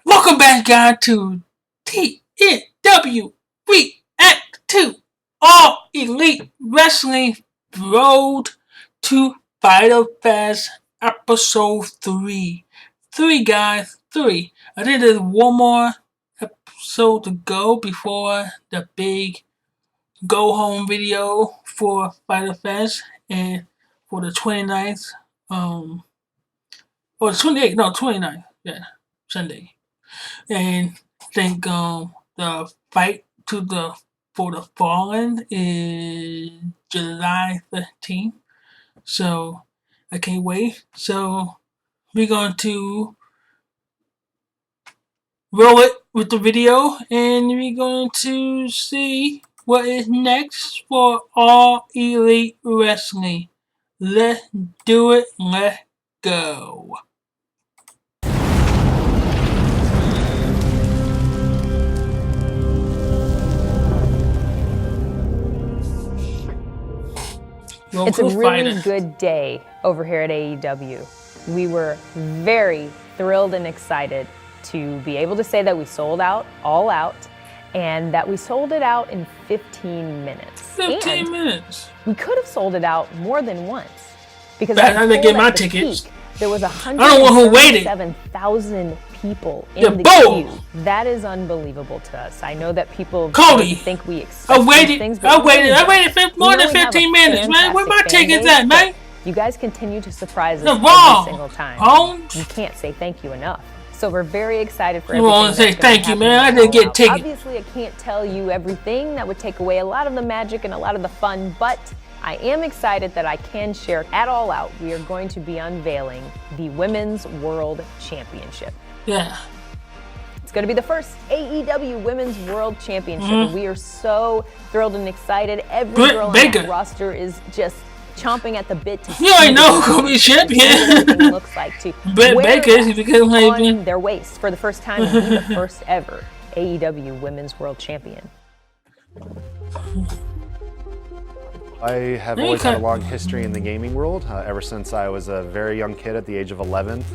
Welcome back, guys, to TNWReacts to All Elite Wrestling Road to Fyter Fest Episode 3. 3, guys, 3. I think there's one more episode to go before the big go home video for Fyter Fest and for the 29th, or the 28th, no, 29th, yeah, Sunday. And I think the fight for the Fallen is July 13th. So I can't wait. So we're going to roll it with the video and we're going to see what is next for All Elite Wrestling. Let's do it. Let's go. It's a really good day over here at AEW. We were very thrilled and excited to be able to say that we sold out, all out, and that we sold it out in 15 minutes. 15 minutes. We could have sold it out more than once. Because I didn't get my tickets. Peak, there was 137,000 people in the queue. That is unbelievable to us. I know that people think we expect I waited more than 15 minutes, man. Where my tickets at, man? You guys continue to surprise us every single time. You can't say thank you enough. So we're very excited for everything. You want to say thank you, man? I didn't get tickets. Obviously, I can't tell you everything. That would take away a lot of the magic and a lot of the fun, but I am excited that I can share at All Out. We are going to be unveiling the Women's World Championship. Yeah. It's going to be the first AEW Women's World Championship. We are so thrilled and excited. Every girl on the roster is just chomping at the bit to see you ain't know who be champion. Everything looks like to wear on their waist for the first time and be the first ever AEW Women's World Champion. I have always had a long history in the gaming world. Ever since I was a very young kid at the age of 11.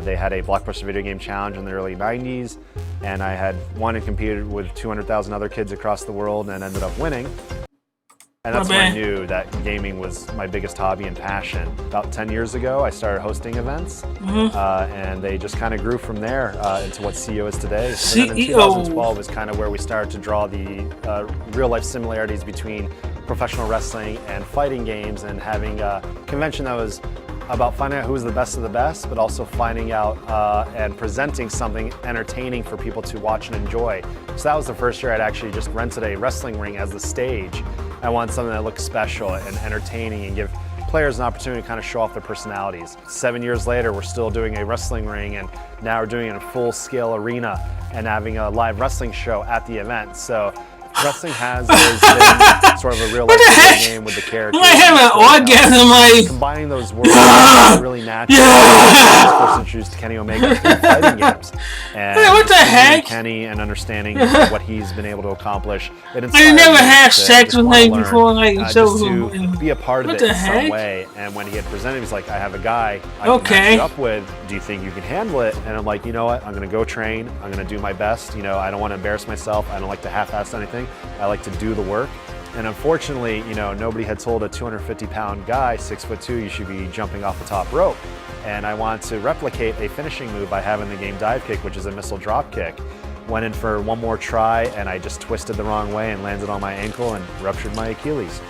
They had a Blockbuster Video Game Challenge in the early 90s, and I had won and competed with 200,000 other kids across the world and ended up winning. And that's when I knew that gaming was my biggest hobby and passion. About 10 years ago, I started hosting events, and they just kind of grew from there into what CEO is today. And then in 2012 is kind of where we started to draw the real-life similarities between professional wrestling and fighting games, and having a convention that was about finding out who was the best of the best, but also finding out and presenting something entertaining for people to watch and enjoy. So that was the first year I'd actually just rented a wrestling ring as the stage. I wanted something that looked special and entertaining and give players an opportunity to kind of show off their personalities. 7 years later, we're still doing a wrestling ring, and now we're doing it in a full-scale arena and having a live wrestling show at the event. So wrestling has always been sort of a real life game with the characters. I have an orgasm, like combining those worlds is really natural. I was first introduced to Kenny Omega through fighting games, and what the heck? Kenny and understanding what he's been able to accomplish. I never had sex with him before, like just to be a part of it in some way. And when he had presented, he's like, "I have a guy I can match you up with. Do you think you can handle it?" And I'm like, "You know what? I'm going to go train. I'm going to do my best. You know, I don't want to embarrass myself. I don't like to half-ass anything. I like to do the work." And unfortunately, you know, nobody had told a 250-pound guy, 6'2", you should be jumping off the top rope. And I wanted to replicate a finishing move I have in the game, dive kick, which is a missile drop kick. Went in for one more try, and I just twisted the wrong way and landed on my ankle and ruptured my Achilles.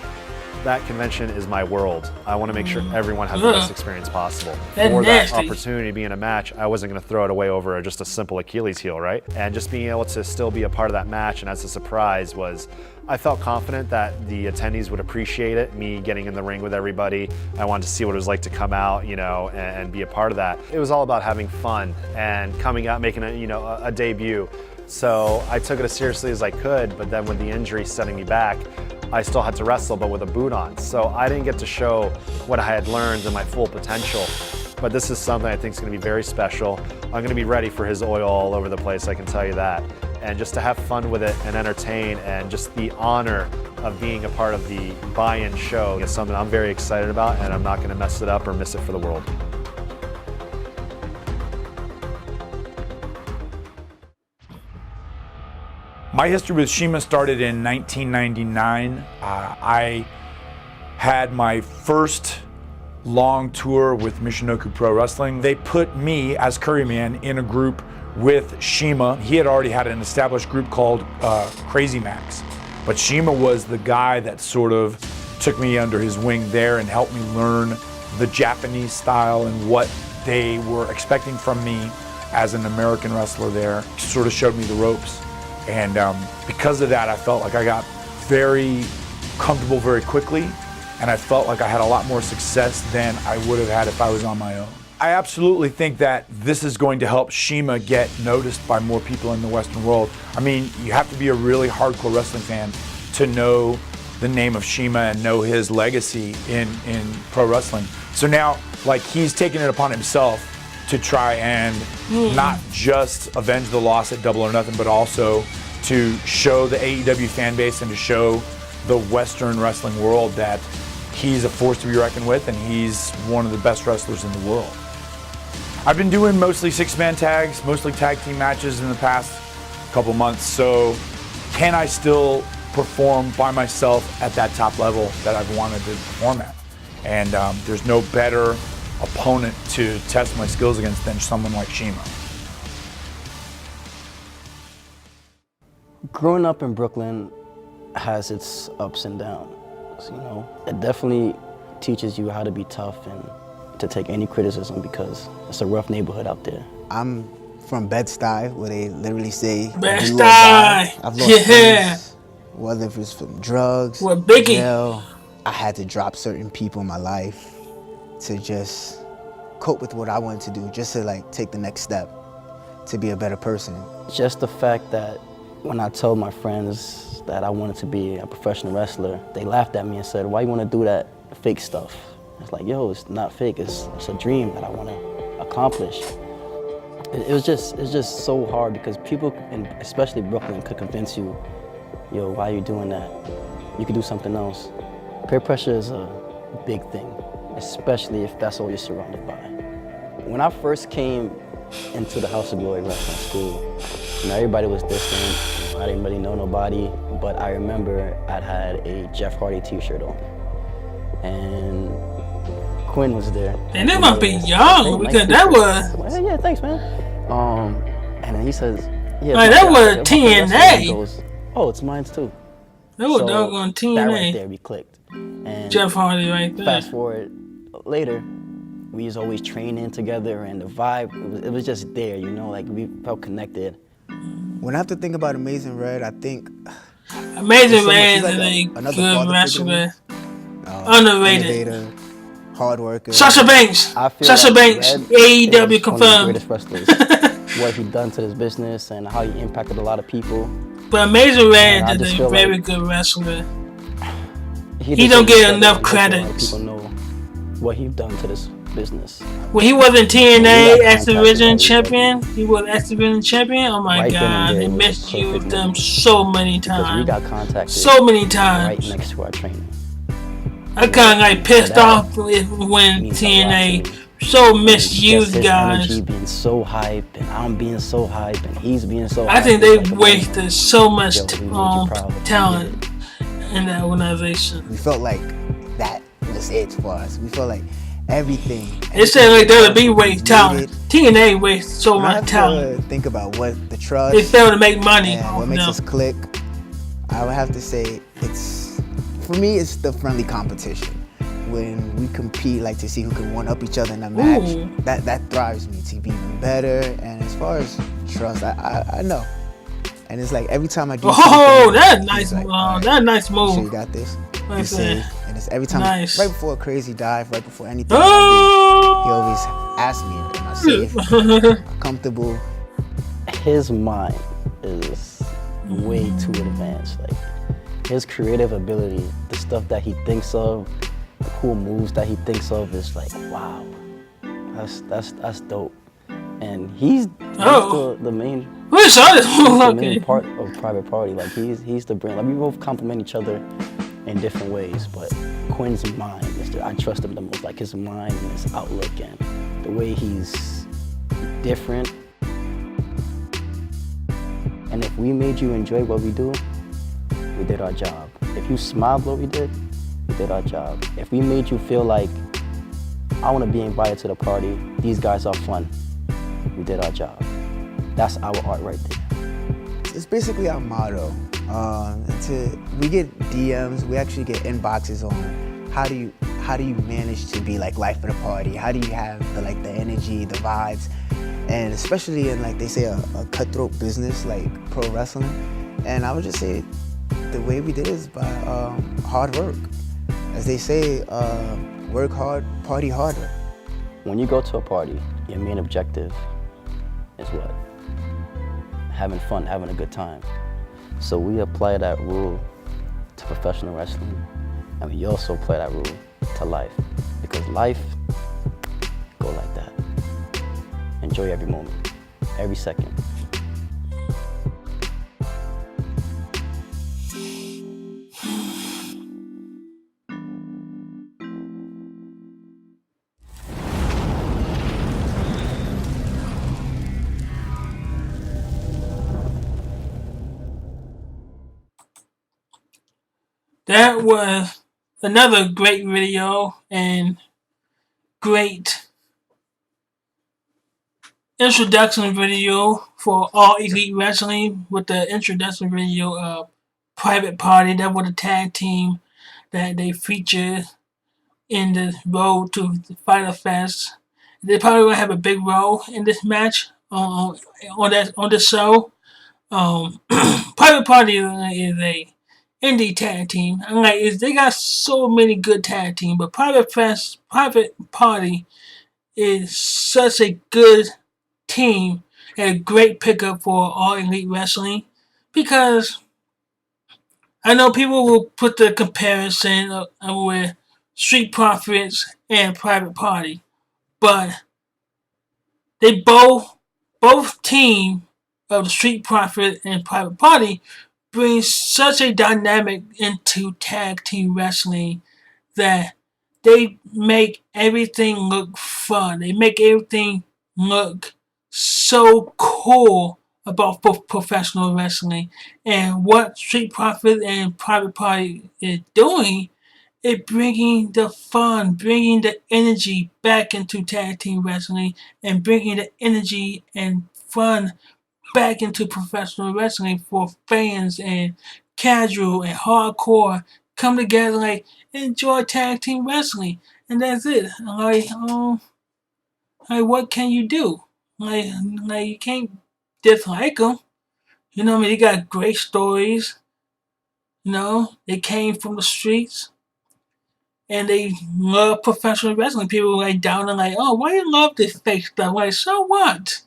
That convention is my world. I want to make sure everyone has the best experience possible. For that opportunity to be in a match, I wasn't going to throw it away over just a simple Achilles heel, right? And just being able to still be a part of that match and as a surprise was, I felt confident that the attendees would appreciate it, me getting in the ring with everybody. I wanted to see what it was like to come out, you know, and be a part of that. It was all about having fun and coming out, making a debut. So I took it as seriously as I could, but then with the injury setting me back, I still had to wrestle, but with a boot on. So I didn't get to show what I had learned and my full potential. But this is something I think is going to be very special. I'm going to be ready for his oil all over the place, I can tell you that. And just to have fun with it and entertain, and just the honor of being a part of the buy-in show is something I'm very excited about, and I'm not going to mess it up or miss it for the world. My history with CIMA started in 1999. I had my first long tour with Michinoku Pro Wrestling. They put me as Curryman in a group with CIMA. He had already had an established group called Crazy Max, but CIMA was the guy that sort of took me under his wing there and helped me learn the Japanese style and what they were expecting from me as an American wrestler there. Sort of showed me the ropes, and because of that I felt like I got very comfortable very quickly, and I felt like I had a lot more success than I would have had if I was on my own. I absolutely think that this is going to help CIMA get noticed by more people in the Western world. I mean, you have to be a really hardcore wrestling fan to know the name of CIMA and know his legacy in pro wrestling. So now, like, he's taken it upon himself to try and not just avenge the loss at Double or Nothing, but also to show the AEW fan base and to show the Western wrestling world that he's a force to be reckoned with and he's one of the best wrestlers in the world. I've been doing mostly six-man tags, mostly tag team matches in the past couple months, so can I still perform by myself at that top level that I've wanted to perform at? And there's no better opponent to test my skills against than someone like CIMA. Growing up in Brooklyn has its ups and downs, you know. It definitely teaches you how to be tough and to take any criticism because it's a rough neighborhood out there. I'm from Bed-Stuy, where they literally say Bed-Stuy. I've lost friends, whether it's from drugs, jail. I had to drop certain people in my life to just cope with what I wanted to do, just to like take the next step to be a better person. Just the fact that when I told my friends that I wanted to be a professional wrestler, they laughed at me and said, "Why you want to do that fake stuff?" It's like, yo, it's not fake, it's a dream that I want to accomplish. It's just so hard because people, and especially Brooklyn, could convince you, yo, why are you doing that? You could do something else. Peer pressure is a big thing, especially if that's all you're surrounded by. When I first came into the House of Glory Wrestling School, you know, everybody was distant. I didn't really know nobody, but I remember I had a Jeff Hardy t-shirt on. And Quinn was there. And they must be young because that was. Yeah, thanks, man. And then he says, "Yeah, like, that was TNA." He goes, "Oh, it's mine too." That was doggone TNA. That right there, we clicked. And Jeff Hardy right there. Fast forward later, we was always training together, and the vibe, it was just there, you know, like we felt connected. When I have to think about Amazing Red, I think Amazing Red is a good wrestler. Underrated. Innovator, hard worker. Sasha Banks. Sasha Banks. AEW confirmed. What he done to this business and how he impacted a lot of people. But Amazing Red is a very good wrestler. He don't get enough credit. People know what he's done to this business. When he wasn't TNA X Division champion, he was X Division champion. Oh my God, they misused them so many times. We got contacted so many times. Right next to our training. I kind of like pissed off when TNA so misused guys. Energy being so hype, and I'm being so hype, and he's being so hype. I think they wasted so much talent in that organization. We felt like that was it for us. We felt like everything. It said like WWE waste talent. TNA wastes so much talent. Think about what the trust. They failed to make money. And what makes us click. I would have to say for me, it's the friendly competition. When we compete, like to see who can one up each other in a match, that drives me to be even better. And as far as trust, I know. And it's like every time I do something, that's nice. Like, that's nice move. Sure you got this. Nice. And it's every time, nice. Right before a crazy dive, right before anything, he always asks me, am I safe? Am I comfortable? His mind is way too advanced. Like his creative ability, the stuff that he thinks of, the cool moves that he thinks of is like, wow, that's dope. And he's the main. He's the main part of Private Party. Like he's the brain. Like we both complement each other in different ways, but Quinn's mind is I trust him the most. Like his mind and his outlook and the way he's different. And if we made you enjoy what we do, we did our job. If you smiled what we did our job. If we made you feel like, I want to be invited to the party, these guys are fun, we did our job. That's our art right there. It's basically our motto. We get DMs, we actually get inboxes on how do you manage to be like life of the party? How do you have the energy, the vibes? And especially in they say a cutthroat business like pro wrestling. And I would just say the way we did it is by hard work. As they say, work hard, party harder. When you go to a party, your main objective is what? Having fun, having a good time. So we apply that rule to professional wrestling, and we also apply that rule to life. Because life, go like that. Enjoy every moment, every second. That was another great video and great introduction video for All Elite Wrestling with the introduction video of Private Party. That was a tag team that they featured in the road to the Fyter Fest. They probably will have a big role in this match on the show. Private Party is a indie tag team. They got so many good tag teams, but Private Party is such a good team and a great pickup for All Elite Wrestling, because I know people will put the comparison with Street Profits and Private Party, but they both team of the Street Profit and Private Party brings such a dynamic into tag team wrestling that they make everything look fun. They make everything look so cool about professional wrestling. And what Street Profit and Private Party is doing is bringing the fun, bringing the energy back into tag team wrestling, and bringing the energy and fun back into professional wrestling for fans and casual and hardcore come together enjoy tag team wrestling, and that's it. What can you do? You can't dislike them. They got great stories. They came from the streets and they love professional wrestling. People down and oh, why you love this fake stuff? So what?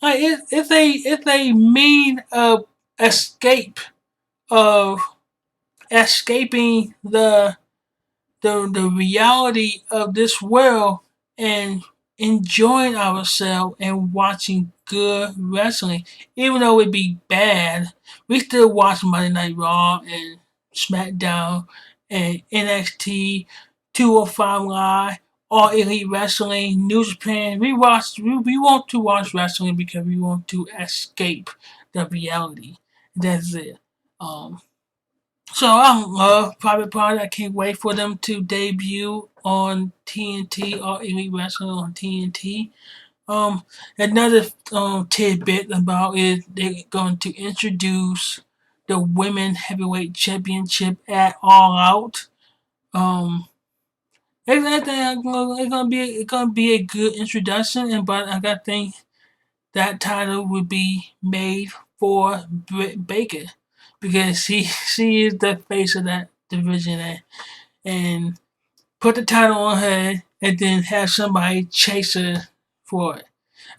It's a mean of escaping the reality of this world and enjoying ourselves and watching good wrestling. Even though it be bad, we still watch Monday Night Raw and SmackDown and NXT, 205 Live, All Elite Wrestling, New Japan. We want to watch wrestling because we want to escape the reality. That's it. So I love Private Party. I can't wait for them to debut on TNT or Elite Wrestling on TNT. Another tidbit about it, they're going to introduce the Women Heavyweight Championship at All Out. It's gonna be a good introduction, but I think that title would be made for Britt Baker, because she is the face of that division, and put the title on her and then have somebody chase her for it.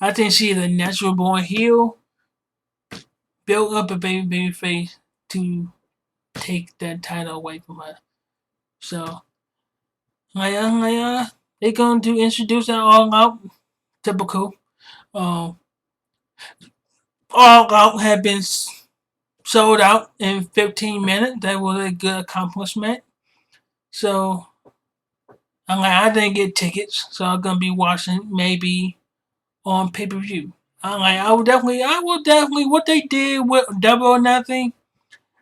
I think she is a natural born heel, built up a baby face to take that title away from her. So they're going to introduce that All Out. Typical. All Out had been sold out in 15 minutes. That was a good accomplishment. So I didn't get tickets, so I'm gonna be watching maybe on pay-per-view. I will definitely, what they did with Double or Nothing,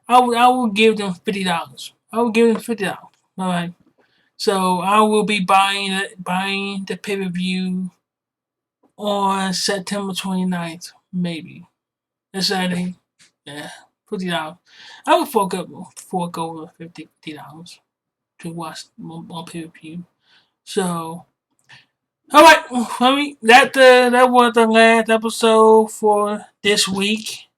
I will give them $50. I will give them $50. All right. So I will be buying the pay-per-view on September 29th, maybe. That's Saturday. Yeah, $50. I would fork over $50 to watch on pay-per-view. So, all right, that was the last episode for this week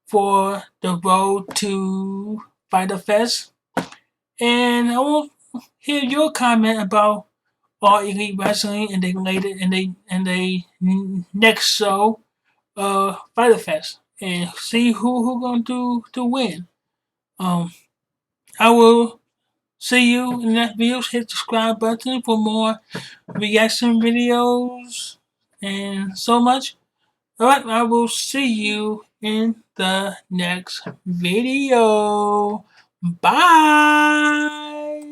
for the road to Fyter Fest, and I will hear your comment about All Elite Wrestling and they next show, Fyter Fest, and see who gonna to win. I will see you in the next video. Hit the subscribe button for more reaction videos and so much. Alright, I will see you in the next video. Bye!